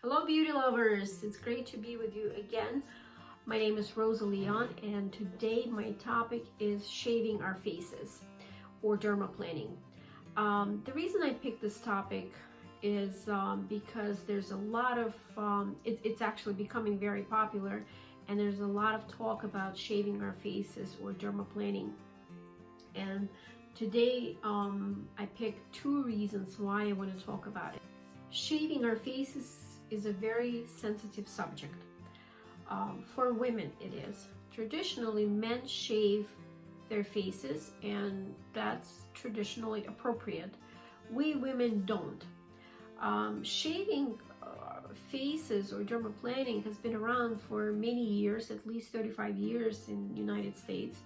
Hello beauty lovers, it's great to be with you again. My name is Rosa Leon and today my topic is shaving our faces or dermaplaning. The reason I picked this topic is because there's a lot of, it's actually becoming very popular, and there's a lot of talk about shaving our faces or dermaplaning. And today I picked two reasons why I want to talk about it. Shaving our faces is a very sensitive subject. For women it is. Traditionally, men shave their faces, and that's traditionally appropriate. We women don't. Shaving faces or dermaplaning has been around for many years, at least 35 years in the United States,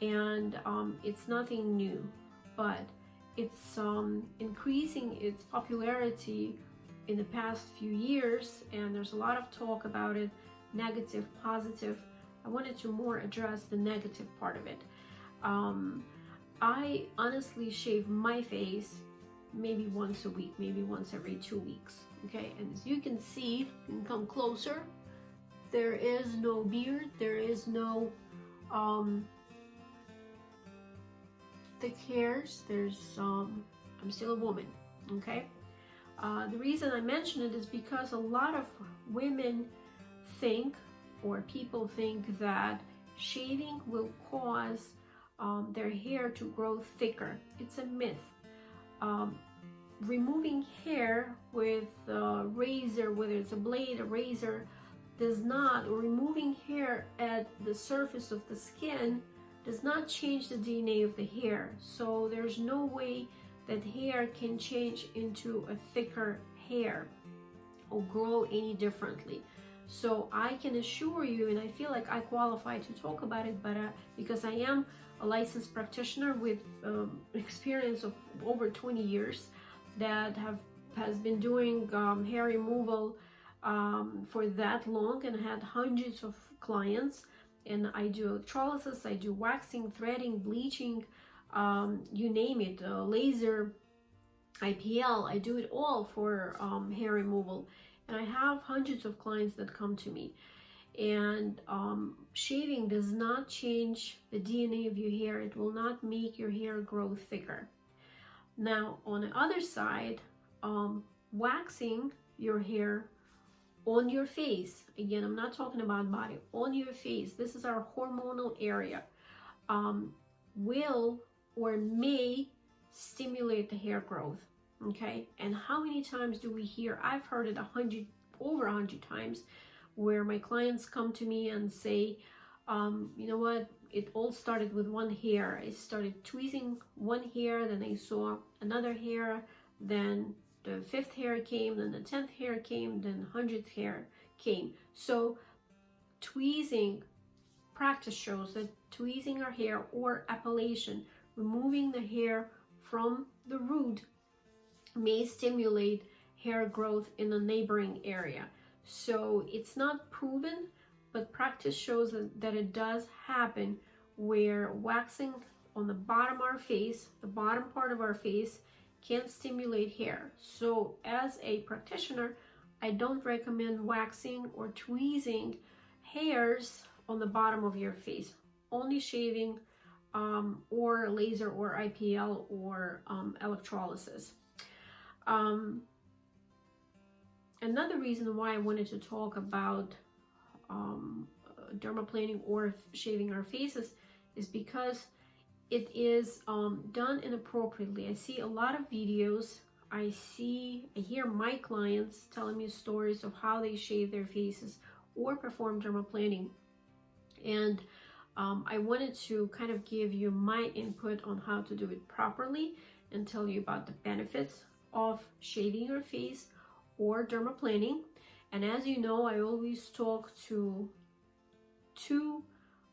and it's nothing new, but it's increasing its popularity in the past few years, and there's a lot of talk about it, negative, positive. I wanted to more address the negative part of it. I honestly shave my face maybe once a week, maybe once every 2 weeks, okay? And as you can see, you can come closer, there is no beard, there is no thick hairs, there's I'm still a woman, okay? The reason I mention it is because a lot of women think, or people think, that shaving will cause their hair to grow thicker. It's a myth. Removing hair with a razor, whether it's a blade, a razor, does not, or removing hair at the surface of the skin does not change the DNA of the hair. So there's no way that hair can change into a thicker hair or grow any differently. So I can assure you, and I feel like I qualify to talk about it, but because I am a licensed practitioner with experience of over 20 years that has been doing hair removal for that long, and had hundreds of clients, and I do electrolysis, I do waxing, threading, bleaching, you name it, laser, IPL, I do it all for hair removal, and I have hundreds of clients that come to me. And shaving does not change the DNA of your hair. It will not make your hair grow thicker. Now, on the other side, waxing your hair on your face, again, I'm not talking about body, on your face, this is our hormonal area, will or may stimulate the hair growth, okay? And how many times do we hear, I've heard it over 100 times, where my clients come to me and say, you know what, it all started with one hair. I started tweezing one hair, then I saw another hair, then the 5th hair came, then the 10th hair came, then 100th hair came. So tweezing, practice shows that tweezing our hair or epilation, removing the hair from the root, may stimulate hair growth in the neighboring area. So it's not proven, but practice shows that it does happen, where waxing on the bottom of our face, the bottom part of our face, can stimulate hair. So as a practitioner, I don't recommend waxing or tweezing hairs on the bottom of your face. Only shaving or laser or IPL or electrolysis. Another reason why I wanted to talk about dermaplaning or shaving our faces is because it is done inappropriately. I see a lot of videos, I hear my clients telling me stories of how they shave their faces or perform dermaplaning, and I wanted to kind of give you my input on how to do it properly and tell you about the benefits of shaving your face or dermaplaning. And as you know, I always talk to two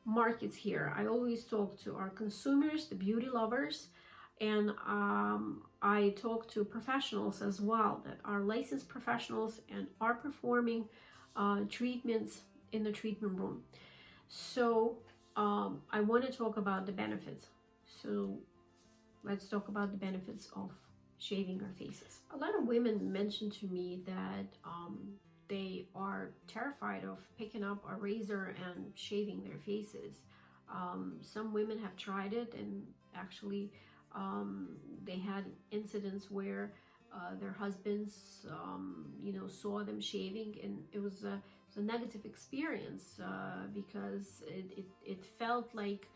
markets here. I always talk to our consumers, the beauty lovers, and I talk to professionals as well, that are licensed professionals and are performing treatments in the treatment room. So I want to talk about the benefits. So let's talk about the benefits of shaving our faces. A lot of women mention to me that terrified of picking up a razor and shaving their faces. Some women have tried it, and actually they had incidents where their husbands, saw them shaving, and it was a negative experience because it felt like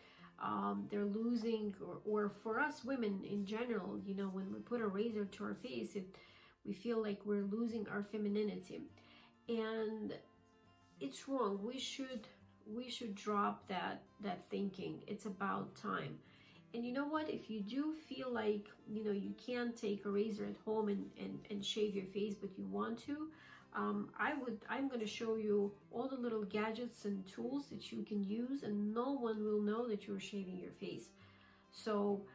they're losing, or for us women in general, when we put a razor to our face, we feel like we're losing our femininity, and it's wrong. We should drop that thinking. It's about time. And you know what? If you do feel like, you can't take a razor at home and shave your face, but you want to, I'm going to show you all the little gadgets and tools that you can use, and no one will know that you're shaving your face. So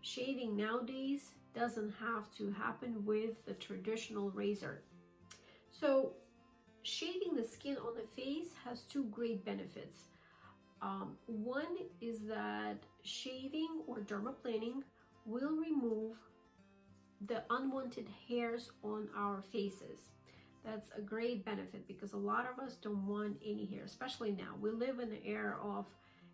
shaving nowadays doesn't have to happen with the traditional razor. So shaving the skin on the face has two great benefits. One is that shaving or dermaplaning will remove the unwanted hairs on our faces. That's a great benefit because a lot of us don't want any hair, especially now. We live in the era of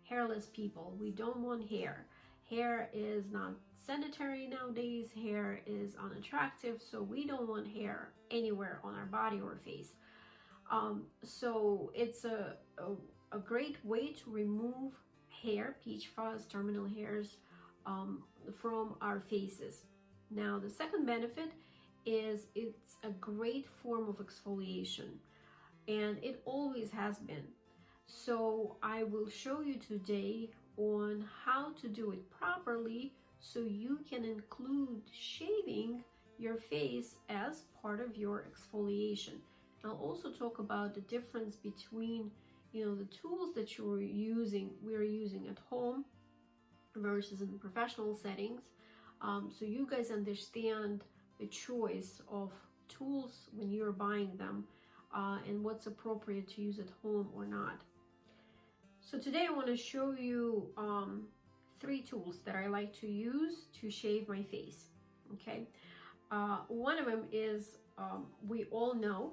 hairless people. We don't want hair. Hair is not sanitary nowadays. Hair is unattractive, so we don't want hair anywhere on our body or face. So it's a great way to remove hair, peach fuzz, terminal hairs from our faces. Now, the second benefit is it's a great form of exfoliation, and it always has been. So I will show you today on how to do it properly so you can include shaving your face as part of your exfoliation. I'll also talk about the difference between the tools that we're using at home versus in professional settings, so you guys understand the choice of tools when you're buying them, and what's appropriate to use at home or not. So today I want to show you 3 tools that I like to use to shave my face. Okay, one of them is we all know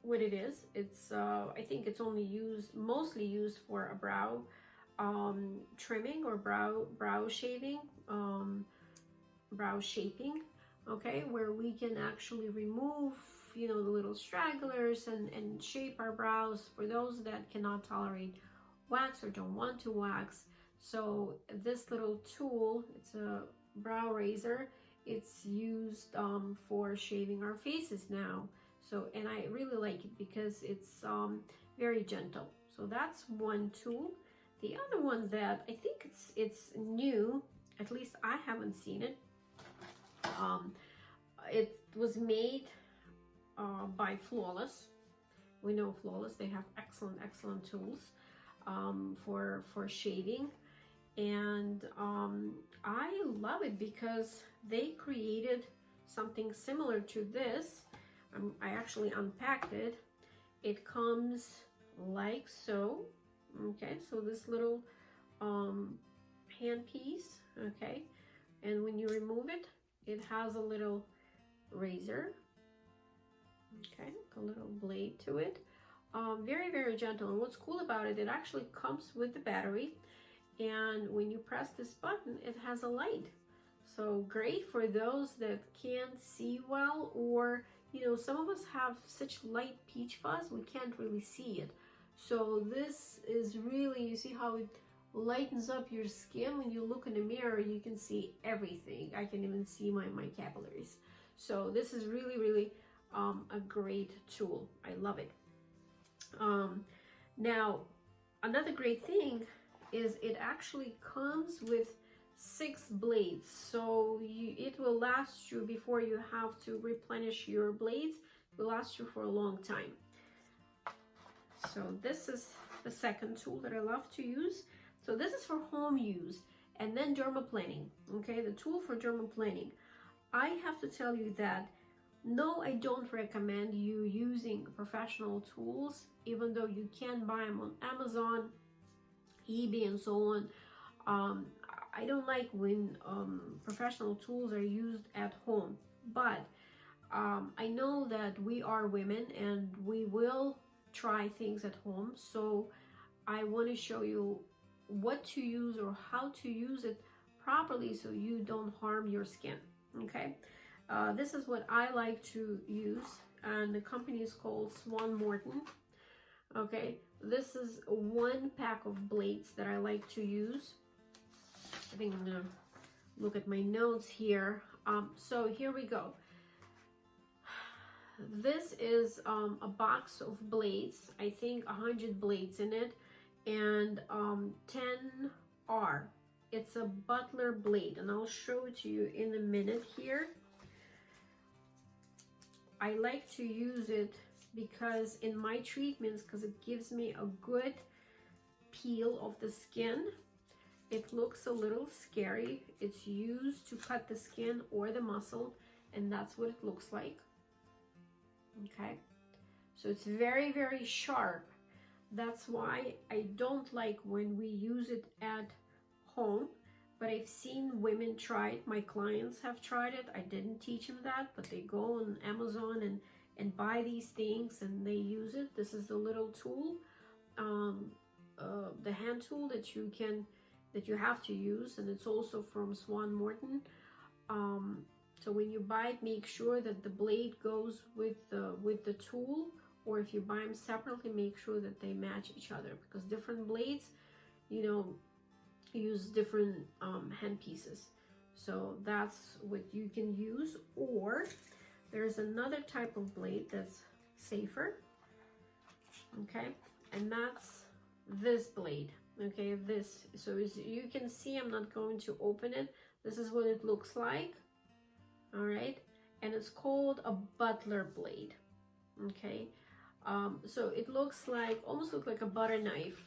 what it is. It's I think it's mostly used for a brow trimming or brow shaving, brow shaping, okay, where we can actually remove the little stragglers and shape our brows for those that cannot tolerate wax or don't want to wax. So this little tool, it's a brow razor. It's used for shaving our faces now. So, and I really like it because it's very gentle. So that's one tool. The other one that I think it's new, at least I haven't seen it. It was made by Flawless. We know Flawless, they have excellent tools for shaving, and I love it because they created something similar to this. I actually unpacked it. It comes like so. Okay, so this little hand piece, okay, and when you remove it, it has a little razor, okay, a little blade to it. Very gentle, and what's cool about it, it actually comes with the battery, and when you press this button, it has a light. So great for those that can't see well, or some of us have such light peach fuzz we can't really see it. So this is really, you see how it lightens up your skin. When you look in the mirror, you can see everything. I can even see my capillaries. So this is really a great tool. I love it. Now, another great thing is it actually comes with 6 blades, so it will last you before you have to replenish your blades. It will last you for a long time. So this is the second tool that I love to use. So this is for home use, and then dermaplaning. Okay, the tool for dermaplaning. I have to tell you that no, I don't recommend you using professional tools, even though you can buy them on Amazon, eBay, and so on. I don't like when professional tools are used at home, but I know that we are women and we will try things at home, so I want to show you what to use or how to use it properly so you don't harm your skin. Okay, this is what I like to use, and the company is called Swan Morton. Okay, this is 1 pack of blades that I like to use. I think I'm gonna look at my notes here. So here we go. This is a box of blades, I think 100 blades in it, and 10R. It's a butler blade, and I'll show it to you in a minute here. I like to use it because in my treatments, because it gives me a good peel of the skin. It looks a little scary. It's used to cut the skin or the muscle, and that's what it looks like. Okay, so it's very, very sharp. That's why I don't like when we use it at home, but I've seen women try it. My clients have tried it. I didn't teach them that, but they go on Amazon and buy these things and they use it. This is the little tool, the hand tool that you have to use, and it's also from Swan Morton. So when you buy it, make sure that the blade goes with the tool, or if you buy them separately, make sure that they match each other, because different blades, you know, use different hand pieces. So that's what you can use. Or there's another type of blade that's safer, okay, and that's this blade. Okay, this, so as you can see, I'm not going to open it. This is what it looks like. All right, and it's called a butler blade. Okay, so it looks like, almost look like a butter knife.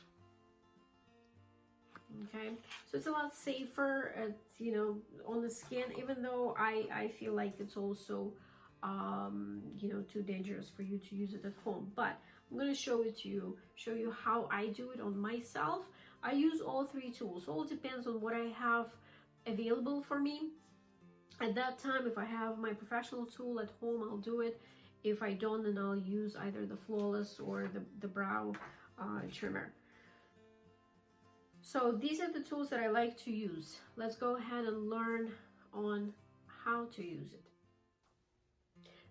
Okay, so it's a lot safer, you know, on the skin, even though I feel like it's also you know, too dangerous for you to use it at home. But I'm going to show it to you, show you how I do it on myself. I use all 3 tools. All depends on what I have available for me at that time. If I have my professional tool at home, I'll do it. If I don't, then I'll use either the Flawless or the brow trimmer. So these are the tools that I like to use. Let's go ahead and learn on how to use it.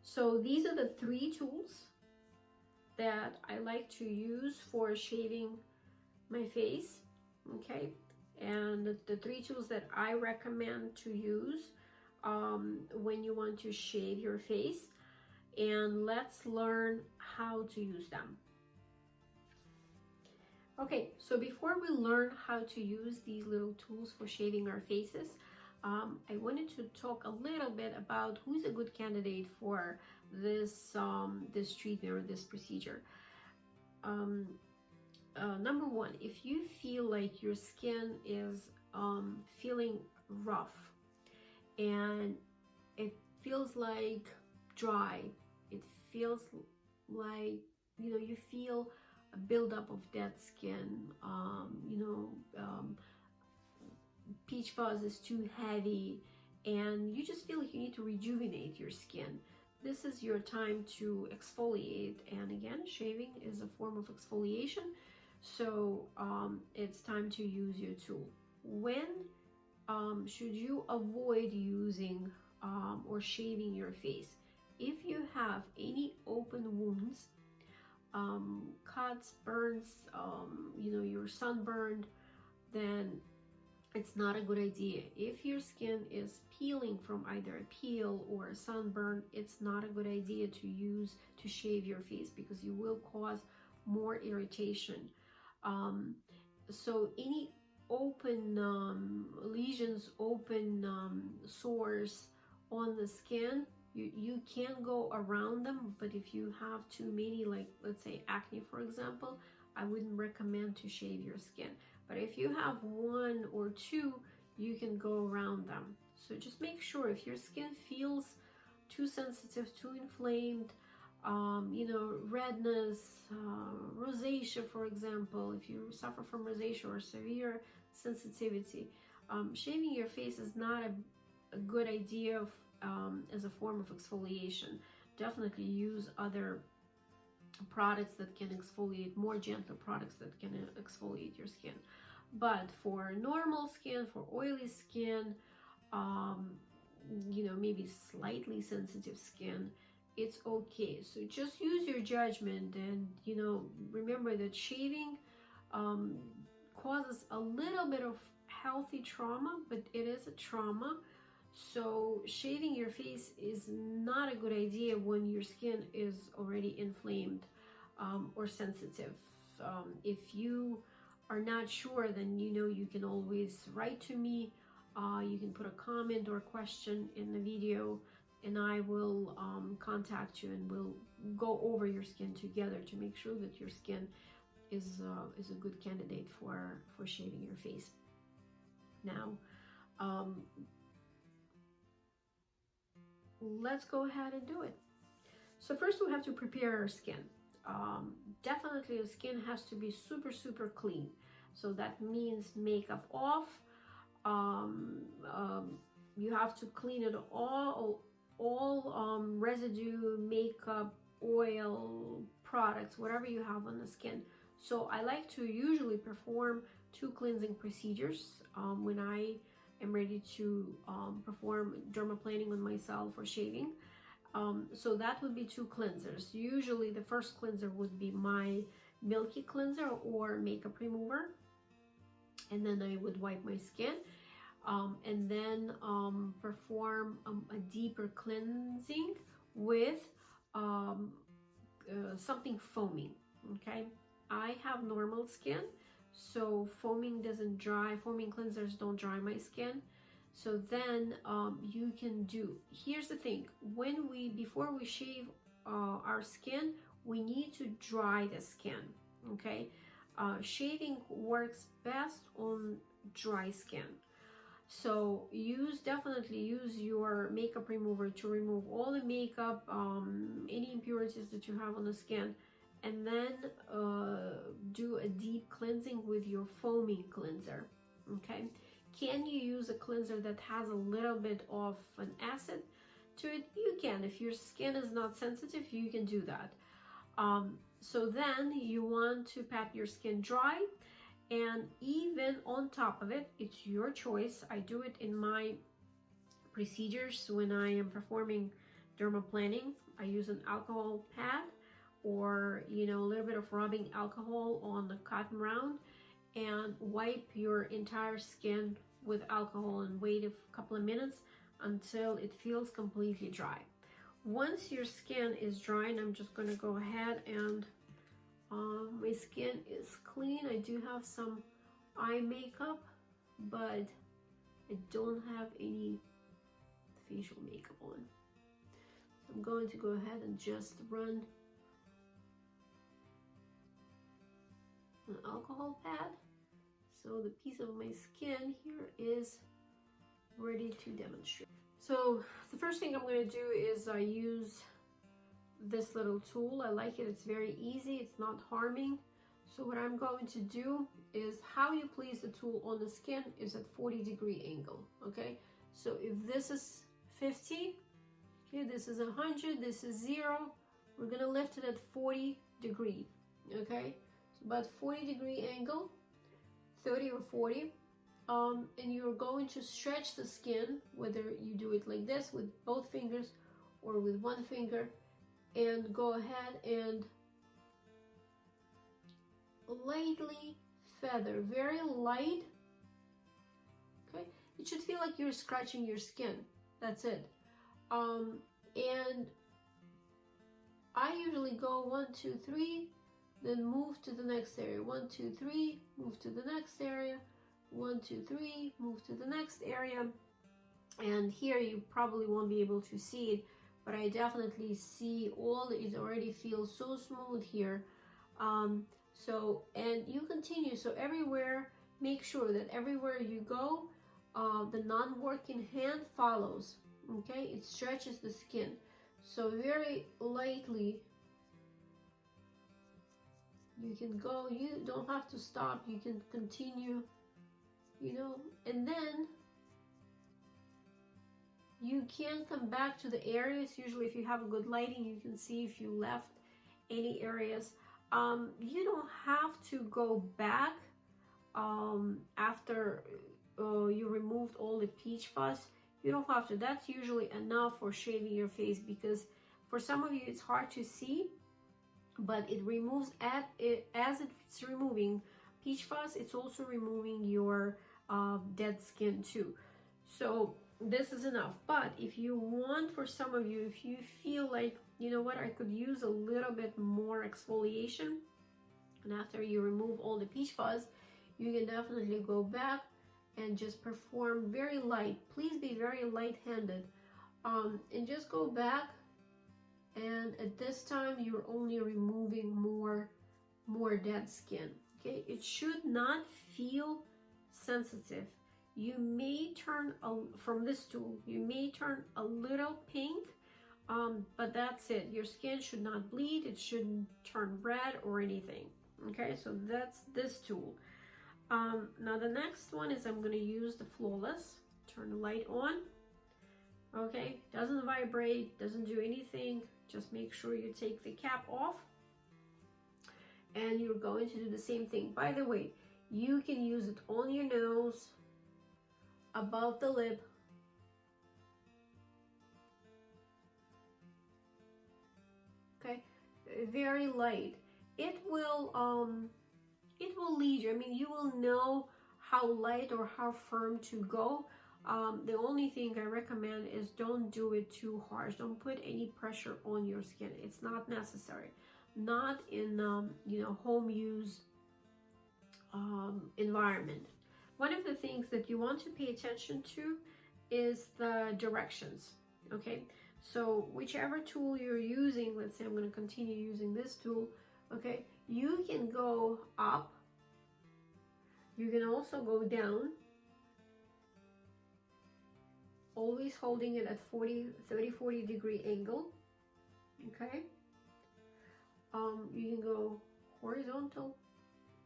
So these are the 3 tools that I like to use for shaving my face. Okay, and the 3 tools that I recommend to use when you want to shave your face, and let's learn how to use them. Okay, so before we learn how to use these little tools for shaving our faces, I wanted to talk a little bit about who's a good candidate for this this treatment or this procedure. Number 1, if you feel like your skin is feeling rough and it feels like dry, it feels like, you know, you feel a buildup of dead skin, you know, peach fuzz is too heavy, and you just feel like you need to rejuvenate your skin, this is your time to exfoliate. And again, shaving is a form of exfoliation, so it's time to use your tool. When should you avoid using or shaving your face? If you have any open wounds, cuts, burns, you know, you're sunburned, then it's not a good idea. If your skin is peeling from either a peel or a sunburn, it's not a good idea to shave your face, because you will cause more irritation. So any open lesions, open sores on the skin, you can go around them, but if you have too many, like let's say acne for example, I wouldn't recommend to shave your skin. But if you have 1 or 2, you can go around them. So just make sure, if your skin feels too sensitive, too inflamed, you know, redness, rosacea for example, if you suffer from rosacea or severe sensitivity, shaving your face is not a good idea as a form of exfoliation. Definitely use other products that can exfoliate, more gentle products that can exfoliate your skin. But for normal skin, for oily skin, you know, maybe slightly sensitive skin, it's okay. So just use your judgment, and you know, remember that shaving causes a little bit of healthy trauma, but it is a trauma. So shaving your face is not a good idea when your skin is already inflamed or sensitive. If you are not sure, then you know you can always write to me. You can put a comment or a question in the video, and I will contact you, and we'll go over your skin together to make sure that your skin is a good candidate for shaving your face. Now, let's go ahead and do it. So first we have to prepare our skin. Definitely the skin has to be super clean. So that means makeup off. You have to clean it all residue, makeup, oil, products, whatever you have on the skin. So I like to usually perform 2 cleansing procedures when I am ready to perform dermaplaning on myself or shaving. So that would be 2 cleansers. Usually the first cleanser would be my milky cleanser or makeup remover, and then I would wipe my skin, and then perform a deeper cleansing with something foaming. Okay, I have normal skin, so foaming cleansers don't dry my skin. So then you can do, here's the thing, before we shave our skin, we need to dry the skin. Okay, shaving works best on dry skin. So definitely use your makeup remover to remove all the makeup, any impurities that you have on the skin, and then do a deep cleansing with your foaming cleanser. Okay, can you use a cleanser that has a little bit of an acid to it? You can. If your skin is not sensitive, you can do that. So then you want to pat your skin dry, and even on top of it, it's your choice. I do it in my procedures when I am performing dermaplaning. I use an alcohol pad, or you know, a little bit of rubbing alcohol on the cotton round, and wipe your entire skin with alcohol and wait a couple of minutes until it feels completely dry. Once your skin is dry, and I'm just going to go ahead and my skin is clean. I do have some eye makeup, but I don't have any facial makeup on. So I'm going to go ahead and just run an alcohol pad. So the piece of my skin here is ready to demonstrate. So the first thing I'm going to do is I use this little tool. I like it. It's very easy. It's not harming. So what I'm going to do is, how you place the tool on the skin is at 40-degree angle. Okay, so if this is 50, okay, this is 100, this is 0, we're going to lift it at 40 degree. Okay, so about 40-degree angle, 30 or 40, and you're going to stretch the skin, whether you do it like this with both fingers or with one finger, and go ahead and lightly feather, very light. Okay, it should feel like you're scratching your skin. That's it. And I usually go 1, 2, 3, then move to the next area. 1, 2, 3, move to the next area. 1, 2, 3, move to the next area. And here you probably won't be able to see it, but I definitely see it already feels so smooth here. And you continue. So everywhere, make sure that everywhere you go, the non-working hand follows. Okay, it stretches the skin. So very lightly, you can go, you don't have to stop, you can continue, you know, and then You can come back to the areas. Usually if you have good lighting, you can see if you left any areas. You don't have to go back after you removed all the peach fuzz. You don't have to. That's usually enough for shaving your face, because for some of you it's hard to see, but it removes as it's removing peach fuzz, it's also removing your dead skin too. So this is enough. But if you want, for some of you, if you feel like, you know what, I could use a little bit more exfoliation, and after you remove all the peach fuzz, you can definitely go back and just perform very light. Please be very light-handed, and just go back, and at this time you're only removing more dead skin. Okay, it should not feel sensitive. You may turn from this tool, you may turn a little pink, but that's it. Your skin should not bleed, it shouldn't turn red or anything. Okay, so that's this tool. Now the next one is I'm going to use the Flawless. Turn the light on. Okay, doesn't vibrate, doesn't do anything. Just make sure you take the cap off, and you're going to do the same thing. By the way, you can use it on your nose, above the lip, okay, very light. It will lead you. I mean, you will know how light or how firm to go. The only thing I recommend is don't do it too harsh. Don't put any pressure on your skin. It's not necessary. Not in home use environment. One of the things that you want to pay attention to is the directions. Okay, so whichever tool you're using, let's say I'm going to continue using this tool. Okay, you can go up, you can also go down, always holding it at 30-40 degree angle. Okay, you can go horizontal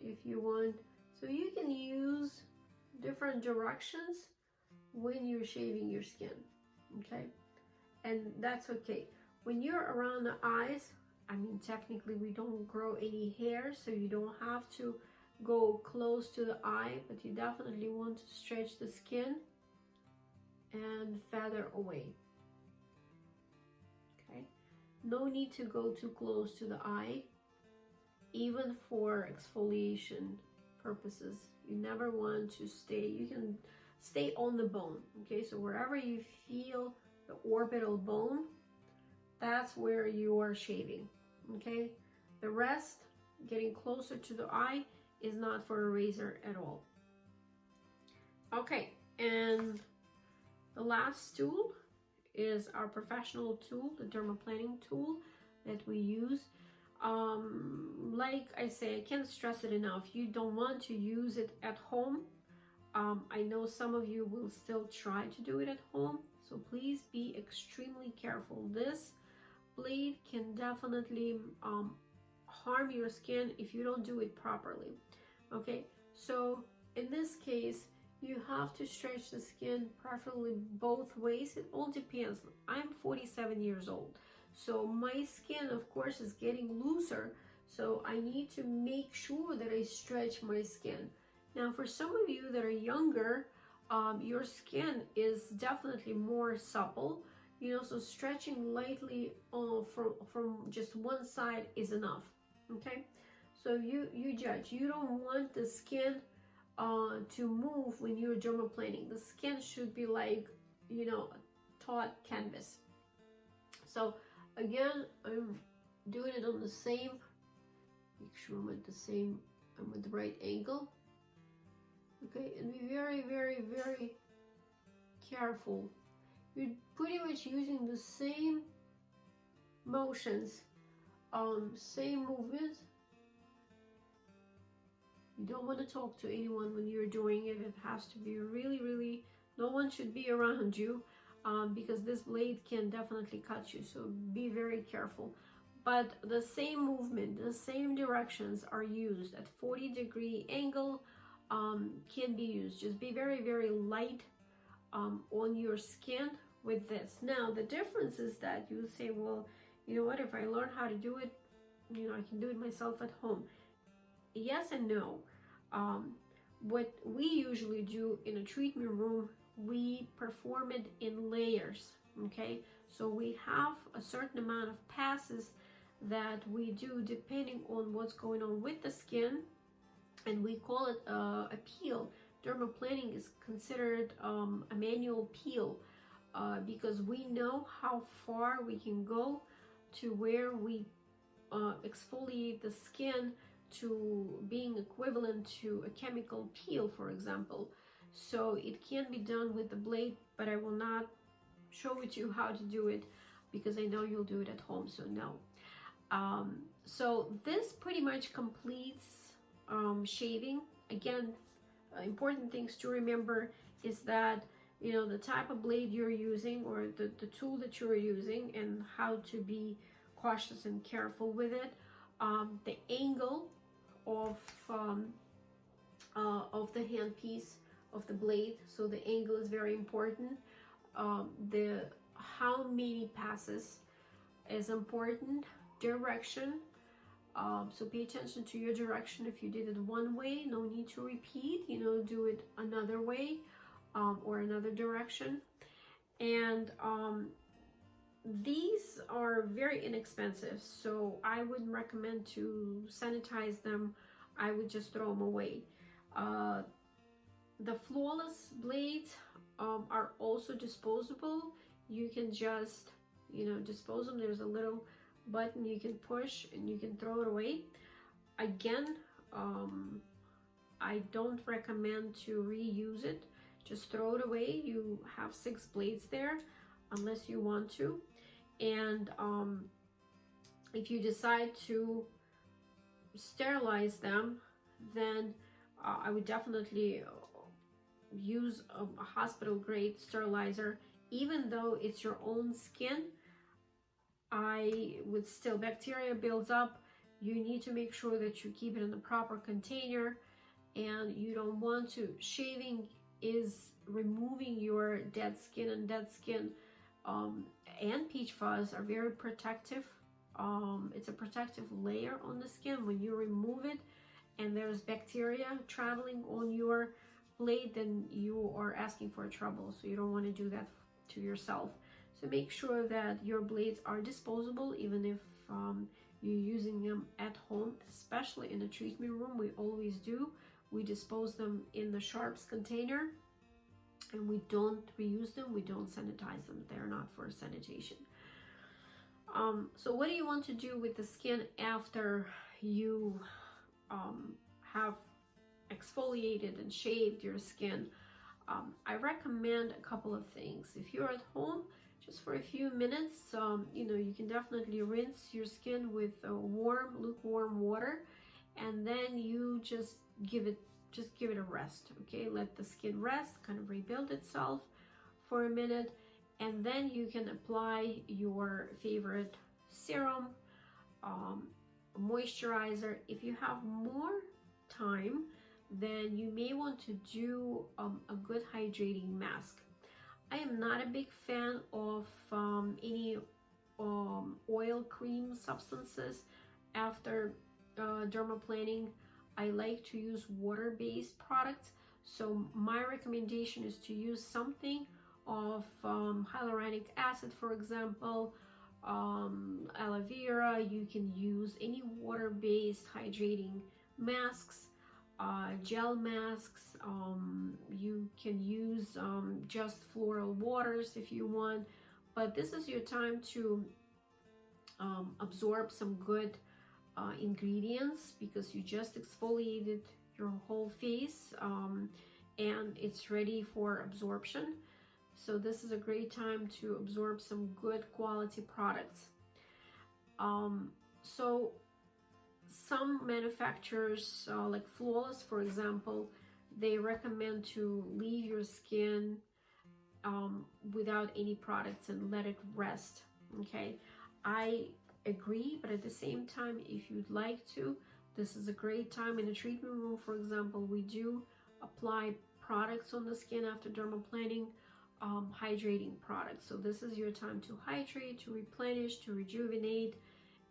if you want. So you can use different directions when you're shaving your skin. Okay, and that's okay. When you're around the eyes, I mean, technically we don't grow any hair, so you don't have to go close to the eye, but you definitely want to stretch the skin and feather away. Okay, no need to go too close to the eye, even for exfoliation purposes. You never want to stay, you can stay on the bone. Okay, so wherever you feel the orbital bone, that's where you are shaving. Okay, the rest, getting closer to the eye, is not for a razor at all. Okay, and the last tool is our professional tool, the DERMAPLANING tool that we use. Like I say, I can't stress it enough, you don't want to use it at home. I know some of you will still try to do it at home, so please be extremely careful. This blade can definitely harm your skin if you don't do it properly. Okay, so in this case, you have to stretch the skin preferably both ways. It all depends. I'm 47 years old, so my skin, of course, is getting looser, so I need to make sure that I stretch my skin. Now, for some of you that are younger, your skin is definitely more supple, so stretching lightly from just one side is enough. Okay, so you judge. You don't want the skin to move when you're dermaplaning. The skin should be like, taut canvas. So again, I'm doing it on the same, make sure I'm at the right angle. Okay, and be very, very, very careful. You're pretty much using the same motions, same movements. You don't want to talk to anyone when you're doing it. It has to be really, really, no one should be around you, because this blade can definitely cut you, so be very careful. But the same movement, the same directions are used at 40-degree angle, can be used. Just be very, very light on your skin with this. Now, the difference is that you say, well, you know what, if I learn how to do it, you know, I can do it myself at home. Yes and no. What we usually do in a treatment room, we perform it in layers, okay? So we have a certain amount of passes that we do depending on what's going on with the skin, and we call it a peel. Dermaplaning is considered a manual peel because we know how far we can go to where we exfoliate the skin to being equivalent to a chemical peel, for example. So it can be done with the blade, but I will not show it to you how to do it because I know you'll do it at home, so no. So this pretty much completes shaving. Again, important things to remember is that, you know, the type of blade you're using or the tool that you're using and how to be cautious and careful with it. The angle of the handpiece of the blade, so the angle is very important. The how many passes is important. Direction, so pay attention to your direction. If you did it one way, no need to repeat, you know, do it another way or another direction. And these are very inexpensive, so I wouldn't recommend to sanitize them. I would just throw them away. The flawless blades are also disposable. You can just, you know, dispose them. There's a little button you can push and you can throw it away. Again, I don't recommend to reuse it. Just throw it away. You have 6 blades there unless you want to. And if you decide to sterilize them, then I would definitely use a hospital grade sterilizer. Even though it's your own skin, I would still, bacteria builds up. You need to make sure that you keep it in the proper container, and you don't want to. Shaving is removing your dead skin, and dead skin and peach fuzz are very protective. It's a protective layer on the skin. When you remove it and there's bacteria traveling on your blade, then you are asking for trouble, so you don't want to do that to yourself. So make sure that your blades are disposable, even if you're using them at home, especially in a treatment room. We always do. We dispose them in the sharps container, and we don't reuse them. We don't sanitize them. They're not for sanitation. So what do you want to do with the skin after you have exfoliated and shaved your skin? I recommend a couple of things. If you're at home, just for a few minutes, you know, you can definitely rinse your skin with warm, lukewarm water, and then you just give it a rest. Okay, let the skin rest, kind of rebuild itself for a minute, and then you can apply your favorite serum, moisturizer. If you have more time, then you may want to do a good hydrating mask. I am not a big fan of any oil cream substances after dermaplaning. I like to use water-based products, so my recommendation is to use something of hyaluronic acid, for example, aloe vera. You can use any water-based hydrating masks, gel masks. You can use just floral waters if you want, but this is your time to absorb some good ingredients, because you just exfoliated your whole face and it's ready for absorption. So this is a great time to absorb some good quality products. So some manufacturers, like Flawless, for example, they recommend to leave your skin without any products and let it rest. Okay, I agree, but at the same time, if you'd like to, this is a great time. In a treatment room, for example, we do apply products on the skin after dermaplaning. hydrating product. So this is your time to hydrate, to replenish, to rejuvenate,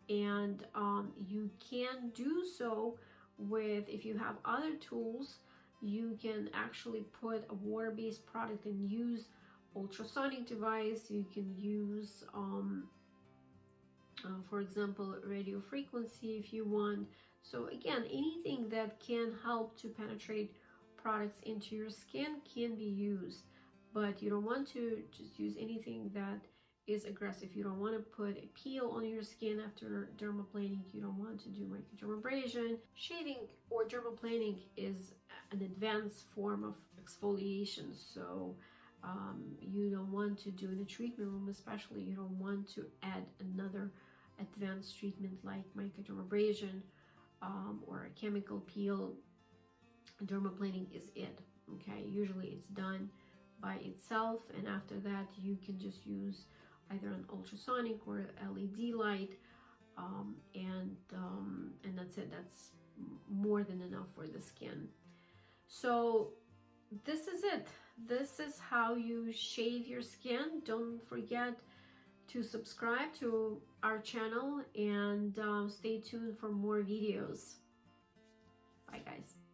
and you can do so with, if you have other tools, you can actually put a water-based product and use ultrasonic device. You can use for example, radio frequency if you want. So again, anything that can help to penetrate products into your skin can be used, but you don't want to just use anything that is aggressive. You don't want to put a peel on your skin after dermaplaning. You don't want to do microdermabrasion. Shaving or dermaplaning is an advanced form of exfoliation, so you don't want to do in the treatment room, especially. You don't want to add another advanced treatment like microdermabrasion or a chemical peel. Dermaplaning is it. Okay, usually it's done by itself, and after that you can just use either an ultrasonic or LED light, and that's it. That's more than enough for the skin. So this is it. This is how you shave your skin. Don't forget to subscribe to our channel and stay tuned for more videos. Bye guys.